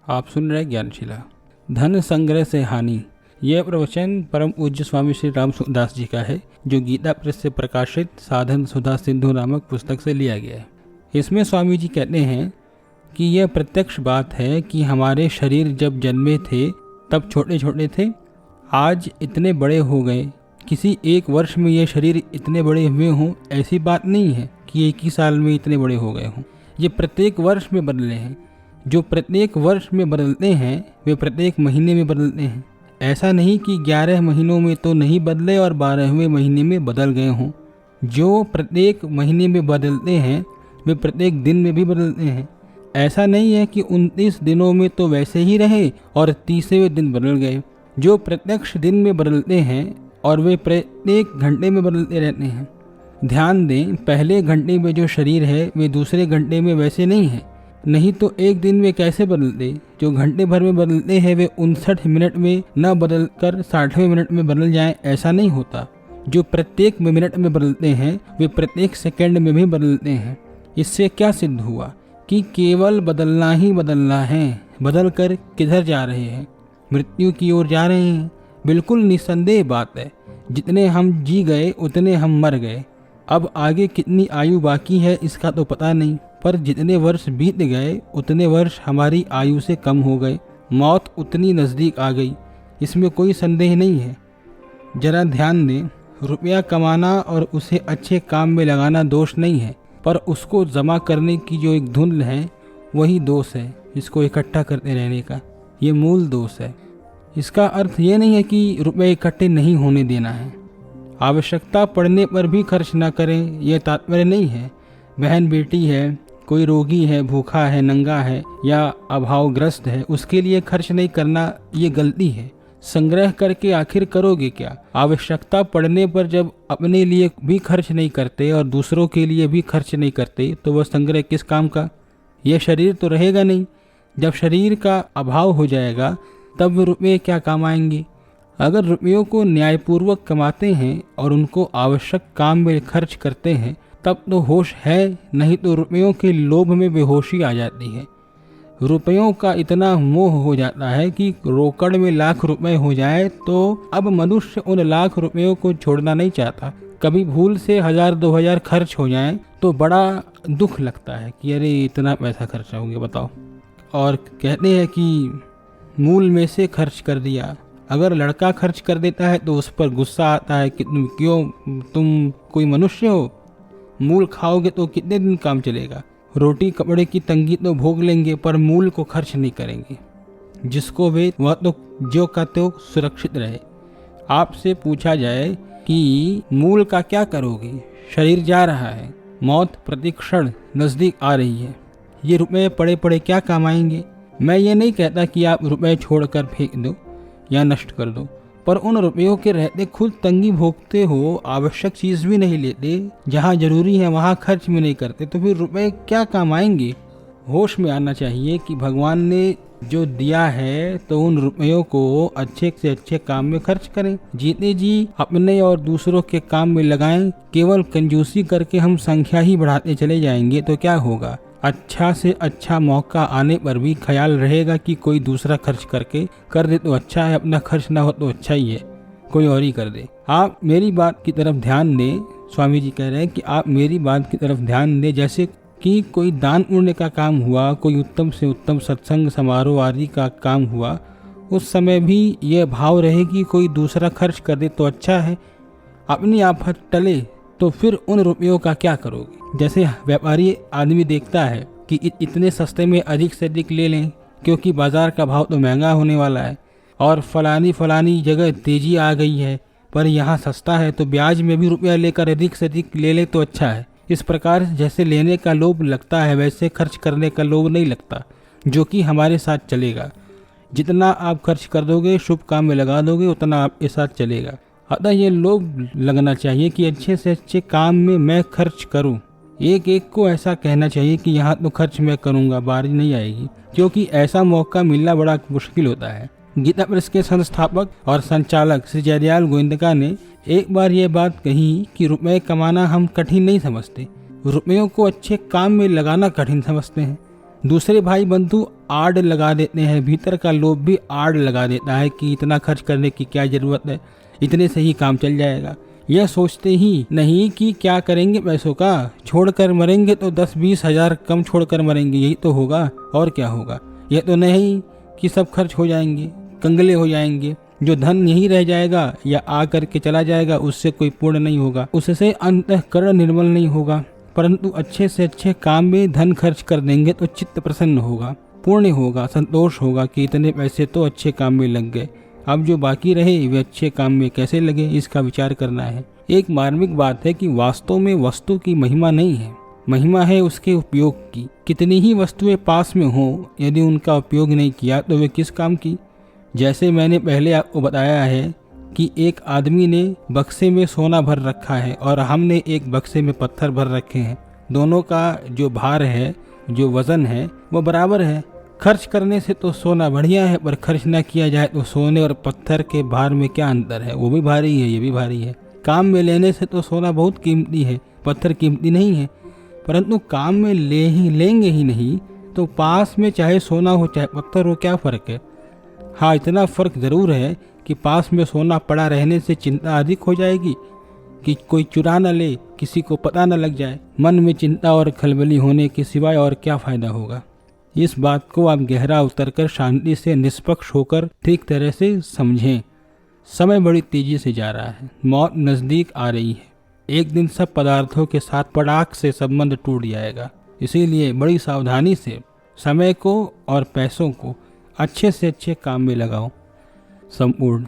आप सुन रहे ज्ञानशिला। धन संग्रह से हानि, यह प्रवचन परम पूज्य स्वामी श्री राम सुखदास जी का है, जो गीता प्रेस से प्रकाशित साधन सुधा सिंधु नामक पुस्तक से लिया गया है। इसमें स्वामी जी कहते हैं कि यह प्रत्यक्ष बात है कि हमारे शरीर जब जन्मे थे तब छोटे छोटे थे, आज इतने बड़े हो गए। किसी एक वर्ष में ये शरीर इतने बड़े हुए हों, ऐसी बात नहीं है कि एक ही साल में इतने बड़े हो गए हों। ये प्रत्येक वर्ष में बदले हैं। जो प्रत्येक वर्ष में बदलते हैं वे प्रत्येक महीने में बदलते हैं। ऐसा नहीं कि 11 महीनों में तो नहीं बदले और 12वें महीने में बदल गए हों। जो प्रत्येक महीने में बदलते हैं वे प्रत्येक दिन में भी बदलते हैं। ऐसा नहीं है कि 29 दिनों में तो वैसे ही रहे और 30वें दिन बदल गए। जो प्रत्यक्ष दिन में बदलते हैं और वे प्रत्येक घंटे में बदलते रहते हैं। ध्यान दें, पहले घंटे में जो शरीर है वे दूसरे घंटे में वैसे नहीं है। नहीं तो एक दिन में कैसे बदलते। जो घंटे भर में बदलते हैं वे 59 मिनट में न बदल कर 60वें मिनट में बदल जाएं, ऐसा नहीं होता। जो प्रत्येक मिनट में बदलते हैं वे प्रत्येक सेकंड में भी बदलते हैं। इससे क्या सिद्ध हुआ कि केवल बदलना ही बदलना है। बदल कर किधर जा रहे हैं? मृत्यु की ओर जा रहे हैं। बिल्कुल निस्संदेह बात है। जितने हम जी गए उतने हम मर गए। अब आगे कितनी आयु बाकी है इसका तो पता नहीं, पर जितने वर्ष बीत गए उतने वर्ष हमारी आयु से कम हो गए। मौत उतनी नज़दीक आ गई, इसमें कोई संदेह नहीं है। जरा ध्यान दें, रुपया कमाना और उसे अच्छे काम में लगाना दोष नहीं है, पर उसको जमा करने की जो एक धुन है वही दोष है। इसको इकट्ठा करते रहने का ये मूल दोष है। इसका अर्थ ये नहीं है कि रुपये इकट्ठे नहीं होने देना है। आवश्यकता पड़ने पर भी खर्च न करें, यह तात्पर्य नहीं है। बहन बेटी है, कोई रोगी है, भूखा है, नंगा है या अभावग्रस्त है, उसके लिए खर्च नहीं करना ये गलती है। संग्रह करके आखिर करोगे क्या? आवश्यकता पड़ने पर जब अपने लिए भी खर्च नहीं करते और दूसरों के लिए भी खर्च नहीं करते तो वह संग्रह किस काम का? यह शरीर तो रहेगा नहीं। जब शरीर का अभाव हो जाएगा तब रुपये क्या काम आएंगे? अगर रुपयों को न्यायपूर्वक कमाते हैं और उनको आवश्यक काम में खर्च करते हैं तब तो होश है, नहीं तो रुपयों के लोभ में बेहोशी आ जाती है। रुपयों का इतना मोह हो जाता है कि रोकड़ में लाख रुपए हो जाए तो अब मनुष्य उन लाख रुपयों को छोड़ना नहीं चाहता। कभी भूल से 1000-2000 खर्च हो जाए तो बड़ा दुख लगता है कि अरे इतना पैसा खर्चा हो गया, बताओ। और कहते हैं कि मूल में से खर्च कर दिया। अगर लड़का खर्च कर देता है तो उस पर गुस्सा आता है कि तुम कोई मनुष्य हो? मूल खाओगे तो कितने दिन काम चलेगा? रोटी कपड़े की तंगी तो भोग लेंगे पर मूल को खर्च नहीं करेंगे। जिसको वे वह तो जो का तो सुरक्षित रहे। आपसे पूछा जाए कि मूल का क्या करोगे? शरीर जा रहा है, मौत प्रतिक्षण नज़दीक आ रही है। ये रुपए पड़े पड़े क्या काम आएंगे? मैं ये नहीं कहता कि आप रुपए छोड़कर फेंक दो या नष्ट कर दो, पर उन रुपयों के रहते खुद तंगी भोगते हो, आवश्यक चीज़ भी नहीं लेते, जहाँ जरूरी है वहाँ खर्च भी नहीं करते, तो फिर रुपए क्या काम आएंगे? होश में आना चाहिए कि भगवान ने जो दिया है तो उन रुपयों को अच्छे से अच्छे काम में खर्च करें। जीते जी अपने और दूसरों के काम में लगाएं। केवल कंजूसी करके हम संख्या ही बढ़ाते चले जाएंगे तो क्या होगा? अच्छा से अच्छा मौका आने पर भी ख्याल रहेगा कि कोई दूसरा खर्च करके कर दे तो अच्छा है, अपना खर्च ना हो तो अच्छा ही है, कोई और ही कर दे। आप मेरी बात की तरफ ध्यान दें। स्वामी जी कह रहे हैं कि आप मेरी बात की तरफ ध्यान दें। जैसे कि कोई दान पुण्य का काम हुआ, कोई उत्तम से उत्तम सत्संग समारोह आदि का काम हुआ, उस समय भी यह भाव रहे कि कोई दूसरा खर्च कर दे तो अच्छा है, अपनी आफत टले तो फिर उन रुपयों का क्या करोगे? जैसे व्यापारी आदमी देखता है कि इतने सस्ते में अधिक से अधिक ले लें क्योंकि बाजार का भाव तो महंगा होने वाला है और फलानी जगह तेजी आ गई है, पर यहाँ सस्ता है तो ब्याज में भी रुपया लेकर अधिक से अधिक ले ले तो अच्छा है। इस प्रकार जैसे लेने का लोभ लगता है वैसे खर्च करने का लोभ नहीं लगता, जो कि हमारे साथ चलेगा। जितना आप खर्च कर दोगे, शुभ काम में लगा दोगे, उतना आपके साथ चलेगा। अतः ये लोभ लगना चाहिए कि अच्छे से अच्छे काम में मैं खर्च करूं। एक एक को ऐसा कहना चाहिए कि यहाँ तो खर्च मैं करूंगा, बारी नहीं आएगी, क्योंकि ऐसा मौका मिलना बड़ा मुश्किल होता है। गीता प्रेस के संस्थापक और संचालक श्री जयदयाल गोविंदका ने एक बार ये बात कही कि रुपए कमाना हम कठिन नहीं समझते, रुपयों को अच्छे काम में लगाना कठिन समझते हैं। दूसरे भाई बंधु आड़ लगा देते हैं, भीतर का लोभ भी आड़ लगा देता है कि इतना खर्च करने की क्या जरूरत है, इतने से ही काम चल जाएगा। यह सोचते ही नहीं कि क्या करेंगे पैसों का, छोड़कर मरेंगे तो 10-20 हजार कम छोड़कर मरेंगे, यही तो होगा और क्या होगा। यह तो नहीं कि सब खर्च हो जाएंगे, कंगले हो जाएंगे, जो धन यहीं रह जाएगा या आ करके चला जाएगा उससे कोई पूर्ण नहीं होगा, उससे अंतःकरण निर्मल नहीं होगा। परंतु अच्छे से अच्छे काम में धन खर्च कर देंगे तो चित्त प्रसन्न होगा, पूर्ण होगा, संतोष होगा कि इतने पैसे तो अच्छे काम में लग गए, अब जो बाकी रहे वे अच्छे काम में कैसे लगे इसका विचार करना है। एक मार्मिक बात है कि वास्तव में वस्तु की महिमा नहीं है, महिमा है उसके उपयोग की। कितनी ही वस्तुएं पास में हों, यदि उनका उपयोग नहीं किया तो वे किस काम की। जैसे मैंने पहले आपको बताया है कि एक आदमी ने बक्से में सोना भर रखा है और हमने एक बक्से में पत्थर भर रखे हैं, दोनों का जो भार है, जो वजन है वो बराबर है। खर्च करने से तो सोना बढ़िया है, पर खर्च न किया जाए तो सोने और पत्थर के भार में क्या अंतर है, वो भी भारी है, ये भी भारी है। काम में लेने से तो सोना बहुत कीमती है, पत्थर कीमती नहीं है, परंतु काम में लेंगे ही नहीं तो पास में चाहे सोना हो चाहे पत्थर हो, क्या फ़र्क है। हाँ, इतना फ़र्क ज़रूर है कि पास में सोना पड़ा रहने से चिंता अधिक हो जाएगी कि कोई चुरा न ले, किसी को पता न लग जाए। मन में चिंता और खलबली होने के सिवाय और क्या फ़ायदा होगा। इस बात को आप गहरा उतरकर शांति से निष्पक्ष होकर ठीक तरह से समझें। समय बड़ी तेजी से जा रहा है, मौत नज़दीक आ रही है, एक दिन सब पदार्थों के साथ पड़ाक से संबंध टूट जाएगा। इसीलिए बड़ी सावधानी से समय को और पैसों को अच्छे से अच्छे काम में लगाओ। संपूर्ण।